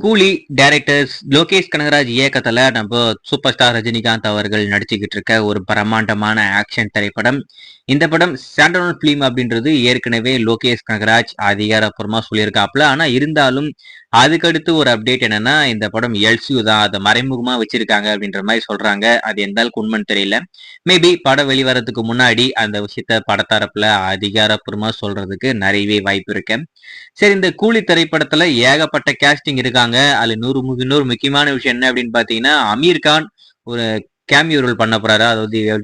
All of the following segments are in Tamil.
கூலி டைரக்டர்ஸ் லோகேஷ் கனகராஜ் இயக்கத்துல நம்ம சூப்பர் ஸ்டார் ரஜினிகாந்த் அவர்கள் நடிச்சுக்கிட்டு இருக்க ஒரு பிரம்மாண்டமான ஆக்ஷன் திரைப்படம். இந்த படம் ஸ்டாண்டர்ட் பிலிம் அப்படின்றது ஏற்கனவே லோகேஷ் கனகராஜ் அதிகாரப்பூர்வமா சொல்லியிருக்காப்ல. ஆனா இருந்தாலும் அதுக்கடுத்து ஒரு அப்டேட் என்னன்னா, இந்த படம் எல்சியூ தான், அதை மறைமுகமா வச்சிருக்காங்க அப்படின்ற மாதிரி சொல்றாங்க. அது எந்த அளவுக்கு உண்மைன்னு தெரியல. மேபி படம் வெளிவரத்துக்கு முன்னாடி அந்த விஷயத்த படத்தரப்புல அதிகாரப்பூர்வமா சொல்றதுக்கு நிறையவே வாய்ப்பு இருக்கு. சரி, இந்த கூலி திரைப்படத்துல ஏகப்பட்ட கேஸ்டிங் இருக்காங்க. அதுல இன்னொரு முக்கியமான விஷயம் என்ன அப்படின்னு பாத்தீங்கன்னா, அமீர் கான் ஒரு கேமியோ ரோல் பண்ண போறாரு.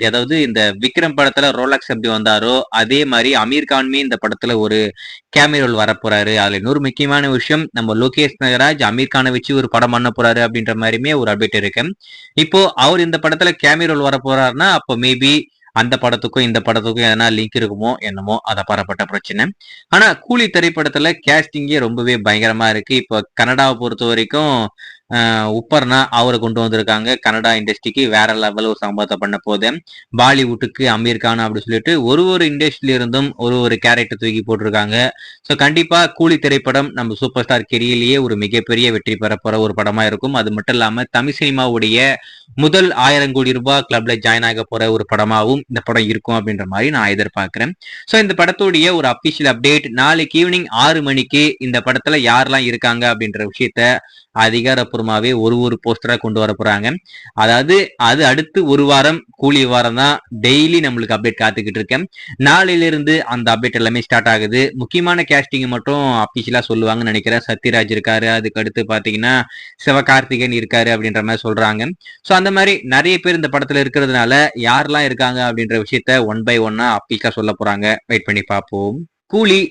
அதாவது இந்த விக்ரம் படத்துல ரோலக்ஸ் எப்படி வந்தாரோ அதே மாதிரி அமீர் கான்மே இந்த படத்துல ஒரு கேமியோ ரோல் வர போறாரு. அதுல இன்னொரு முக்கியமான விஷயம், நம்ம லோகேஷ் கனகராஜ் அமீர் கானை வச்சு ஒரு படம் பண்ண போறாரு அப்படின்ற மாதிரியுமே ஒரு அப்டேட் இருக்கு. இப்போ அவர் இந்த படத்துல கேமியோ ரோல் வர போறாருன்னா, அப்போ மேபி அந்த படத்துக்கும் இந்த படத்துக்கும் எதனா லிங்க் இருக்குமோ என்னமோ, அதை பரப்பட்ட பிரச்சனை. ஆனா கூலி திரைப்படத்துல கேஸ்டிங்கே ரொம்பவே பயங்கரமா இருக்கு. இப்போ கனடாவை பொறுத்த வரைக்கும் உப்பர்னா அவரை கொண்டு வந்திருக்காங்க. கனடா இண்டஸ்ட்ரிக்கு வேற லெவல் ஒரு சம்பவத்தை பண்ண போது. பாலிவுட்டுக்கு அமீர் கான் அப்படி சொல்லிட்டு ஒரு இண்டஸ்ட்ரியில இருந்தும் ஒரு கேரக்டர் தூக்கி போட்டிருக்காங்க. ஸோ கண்டிப்பா கூலி திரைப்படம் நம்ம சூப்பர் ஸ்டார் கெரியர்லயே ஒரு மிகப்பெரிய வெற்றி பெற போற ஒரு படமா இருக்கும். அது மட்டும் இல்லாம தமிழ் சினிமாவுடைய முதல் 1000 கோடி ரூபாய் கிளப்ல ஜாயின் ஆக போற ஒரு படமாவும் இந்த படம் இருக்கும் அப்படின்ற மாதிரி நான் எதிர்பார்க்கிறேன். ஸோ இந்த படத்துடைய ஒரு அபிஷியல் அப்டேட் நாளைக்கு ஈவினிங் 6 மணிக்கு இந்த படத்துல யாரெல்லாம் இருக்காங்க அப்படின்ற விஷயத்த அதிகாரப்பூர்வமாவே ஒரு போஸ்டரா கொண்டு வர போறாங்க. அதாவது அது அடுத்து ஒரு வாரம் கூலி வாரம் தான் டெய்லி நம்மளுக்கு அப்டேட் காத்துக்கிட்டு இருக்கேன். நாளையில இருந்து அந்த அப்டேட் எல்லாமே ஸ்டார்ட் ஆகுது. முக்கியமான கேஸ்டிங் மட்டும் அபிஷியலா சொல்லுவாங்கன்னு நினைக்கிறேன். சத்யராஜ் இருக்காரு, அதுக்கு அடுத்து பாத்தீங்கன்னா சிவகார்த்திகேயன் இருக்காரு அப்படின்ற மாதிரி சொல்றாங்க. ஸோ அந்த மாதிரி நிறைய பேர் இந்த படத்துல இருக்கிறதுனால யாரெல்லாம் இருக்காங்க அப்படின்ற விஷயத்த ஒன் பை ஒன்னா அபிஷியலா சொல்ல போறாங்க. வெயிட் பண்ணி பார்ப்போம். கூலி